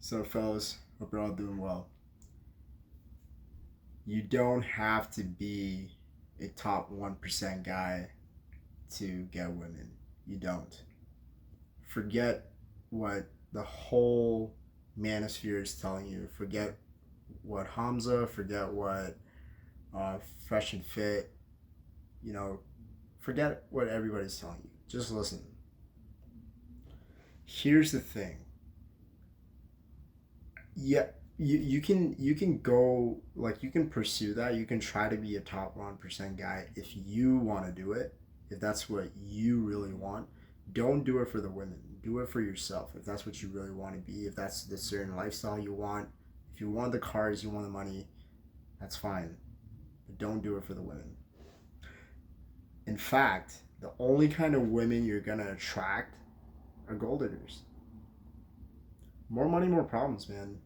So, fellas, hope you're all doing well. You don't have to be a top 1% guy to get women. You don't. Forget what the whole manosphere is telling you. Forget what Hamza, forget what Fresh and Fit, you know, forget what everybody's telling you. Just listen. Here's the thing. Yeah, you can go, like, you can pursue that. You can try to be a top 1% guy if you want to do it, if that's what you really want. Don't do it for the women, do it for yourself. If that's what you really want to be, if that's the certain lifestyle you want, if you want the cars, you want the money, that's fine, but don't do it for the women. In fact, the only kind of women you're gonna attract are gold diggers. More money, more problems, man.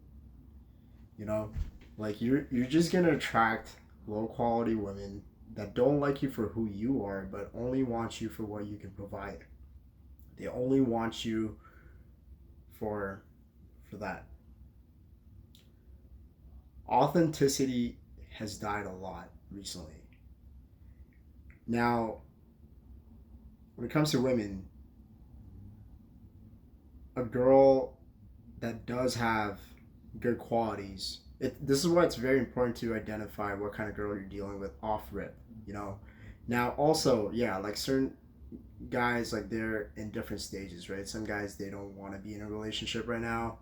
You know, like, you're just gonna attract low quality women that don't like you for who you are, but only want you for what you can provide. They only want you for that. Authenticity has died a lot recently. Now, when it comes to women, a girl that does have good qualities, this is why it's very important to identify what kind of girl you're dealing with off rip, you know. Now, also, yeah, like, certain guys, like, they're in different stages, right? Some guys, they don't want to be in a relationship right now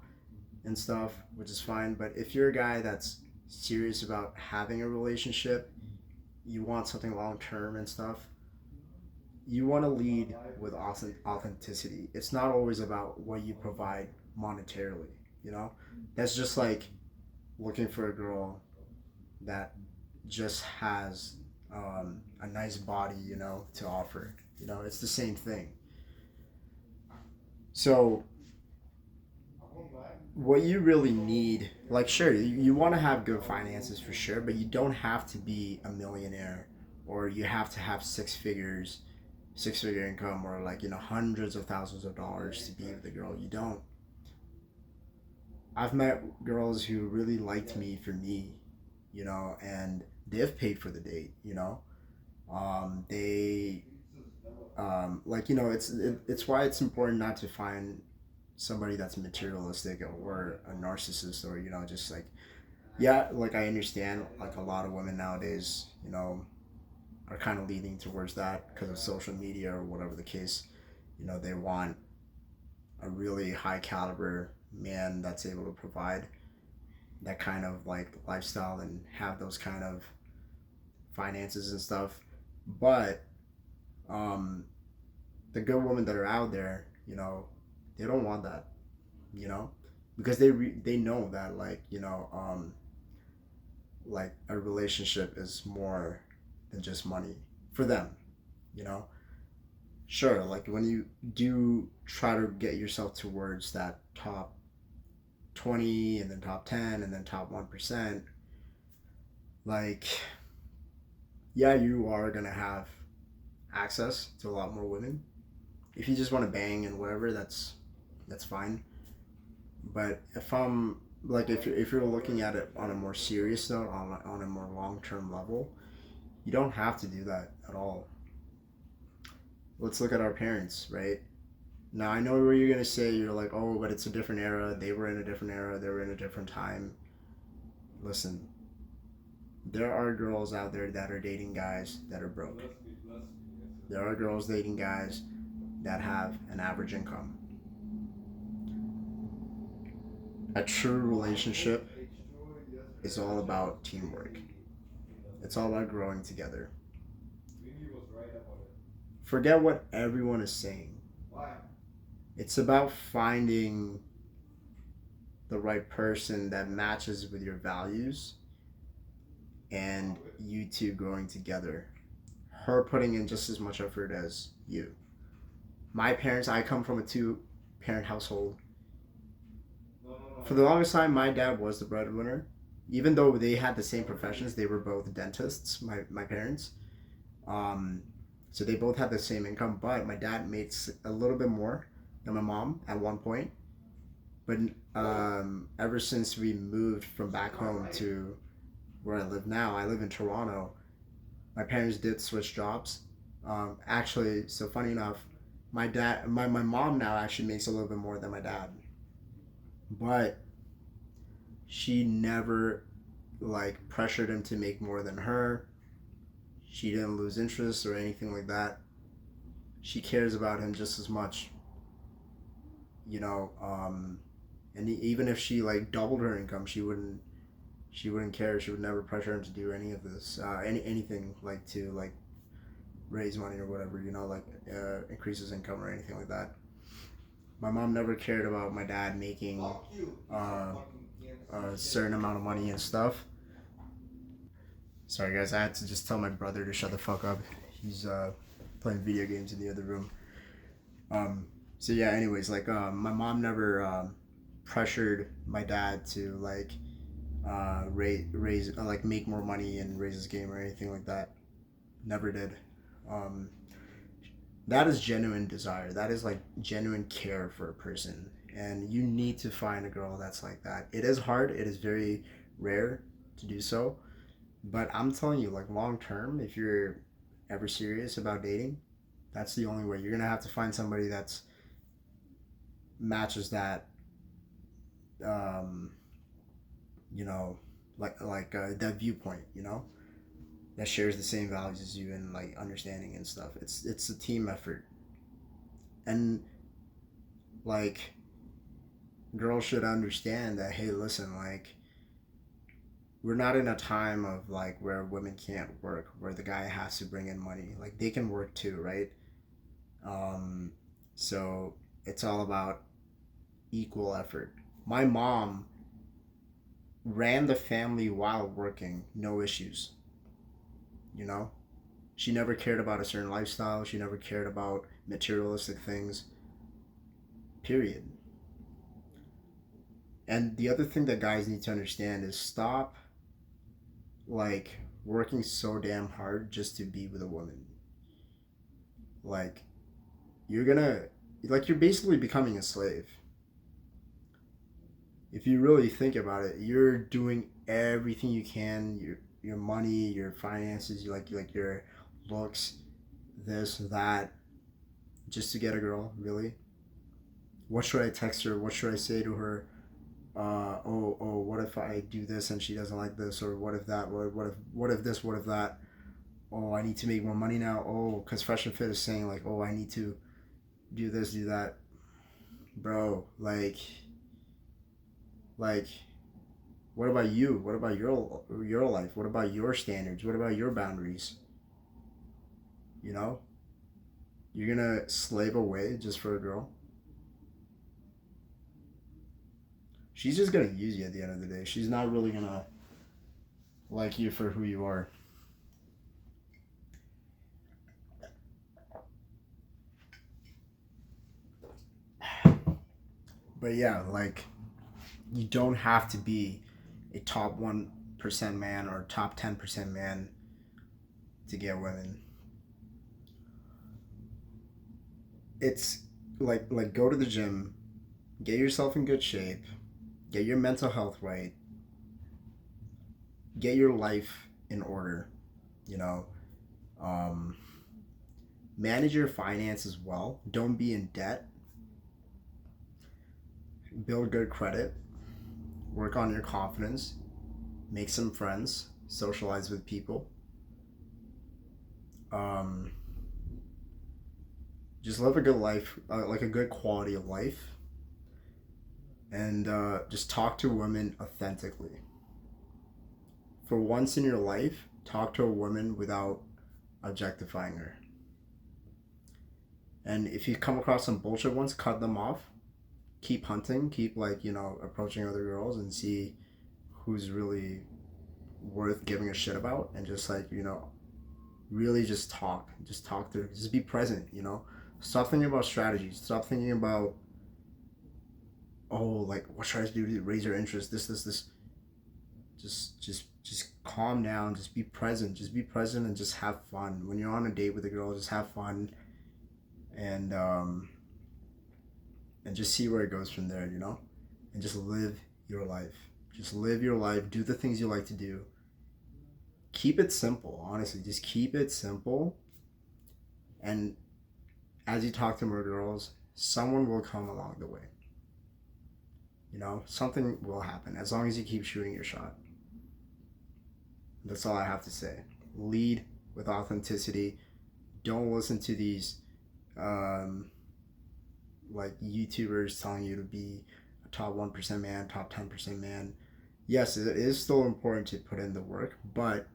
and stuff, which is fine. But if you're a guy that's serious about having a relationship, you want something long term and stuff, you want to lead with authenticity. It's not always about what you provide monetarily, you know? That's just like looking for a girl that just has a nice body, to offer. It's the same thing. So, what you really need, like, sure, you want to have good finances for sure, but you don't have to be a millionaire, or you have to have six figure income, or, like, hundreds of thousands of dollars to be with a girl. You don't. I've met girls who really liked me for me, and they've paid for the date. They like, it's why it's important not to find somebody that's materialistic or a narcissist, or, just like, yeah, like, I understand, like, a lot of women nowadays, are kind of leaning towards that because of social media or whatever the case. They want a really high caliber man that's able to provide that kind of, like, lifestyle and have those kind of finances and stuff. But um the good women that are out there, they don't want that, you know because they know that, like, like, a relationship is more than just money for them, you know sure, like, when you do try to get yourself towards that top 20, and then top 10, and then top 1%, like, yeah, you are going to have access to a lot more women. If you just want to bang and whatever, that's fine. But if you're looking at it on a more serious note, on a more long-term level, you don't have to do that at all. Let's look at our parents, right? Now, I know where you're going to say, you're like, oh, but it's a different era. They were in a different era. They were in a different time. Listen, there are girls out there that are dating guys that are broke. There are girls dating guys that have an average income. A true relationship is all about teamwork. It's all about growing together. Forget what everyone is saying. It's about finding the right person that matches with your values, and you two growing together. Her putting in just as much effort as you. My parents, I come from a two-parent household. For the longest time, my dad was the breadwinner. Even though they had the same professions, they were both dentists, my parents. Um, so they both had the same income, but my dad made a little bit more than my mom at one point. But ever since we moved from back home to where I live now, I live in Toronto. My parents did switch jobs. Actually, so funny enough, my mom now actually makes a little bit more than my dad, but she never like pressured him to make more than her. She didn't lose interest or anything like that. She cares about him just as much, you know. And even if she like doubled her income, she wouldn't care. She would never pressure him to do any of this, anything like to like raise money or whatever, you know, like increase his income or anything like that. My mom never cared about my dad making a certain amount of money and stuff. Sorry guys, I had to just tell my brother to shut the fuck up. He's playing video games in the other room. So yeah, anyways, like my mom never pressured my dad to like raise like make more money and raise his game or anything like that. Never did. Um, that is genuine desire. That is like genuine care for a person, and you need to find a girl that's like that. It is hard. It is very rare to do so, but I'm telling you, like long term, if you're ever serious about dating, that's the only way. You're gonna have to find somebody that's matches that, um, you know, that viewpoint. You know, that shares the same values as you and like understanding and stuff. It's a team effort, and like girls should understand that. Hey, listen, like we're not in a time of like where women can't work, where the guy has to bring in money. Like they can work too, right? Um, so it's all about equal effort. My mom ran the family while working, no issues. You know, she never cared about a certain lifestyle. She never cared about materialistic things. Period. And the other thing that guys need to understand is stop like working so damn hard just to be with a woman. Like you're gonna like you're basically becoming a slave. If you really think about it, you're doing everything you can, your money, your finances, you like your looks, this, that, just to get a girl, really? What should I text her? What should I say to her? Oh, what if I do this and she doesn't like this? Or what if that? What if this? What if that? Oh, I need to make more money now. Oh, because Fresh and Fit is saying like, oh, I need to do this, do that, bro. Like, what about you? What about your life? What about your standards? What about your boundaries? You know, you're gonna slave away just for a girl. She's just gonna use you at the end of the day. She's not really gonna like you for who you are. But yeah, like you don't have to be a top 1% man or top 10% man to get women. It's like go to the gym, get yourself in good shape, get your mental health right, get your life in order, you know. Um, Manage your finances well. Don't be in debt. Build good credit. Work on your confidence. Make some friends. Socialize with people. Um, just live a good life, like a good quality of life, and just talk to women authentically. For once in your life, talk to a woman without objectifying her. And if you come across some bullshit ones, cut them off. Keep hunting. Keep like approaching other girls and see who's really worth giving a shit about, and just like really just talk. Just talk to her. Just be present. Stop thinking about strategies. Stop thinking about, oh, like what should I do to raise her interest? This. Just calm down. Just be present. Just be present and just have fun. When you're on a date with a girl, just have fun, and and just see where it goes from there. and just live your life. Just live your life. Do the things you like to do. Keep it simple, honestly. Just keep it simple. And as you talk to more girls, someone will come along the way. You know, something will happen as long as you keep shooting your shot. That's all I have to say. Lead with authenticity. Don't listen to these like YouTubers telling you to be a top 1% man, top 10% man. Yes, it is still important to put in the work, but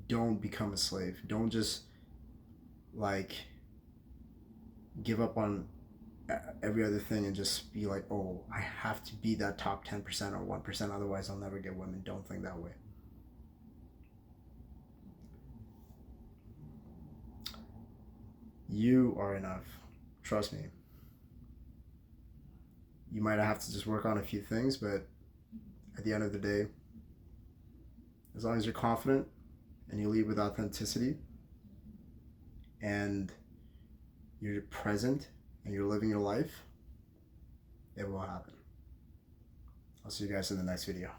don't become a slave. Don't just like give up on every other thing and just be like, oh, I have to be that top 10% or 1%, otherwise I'll never get women. Don't think that way. You are enough. Trust me. You might have to just work on a few things, but at the end of the day, as long as you're confident and you lead with authenticity and you're present and you're living your life, it will happen. I'll see you guys in the next video.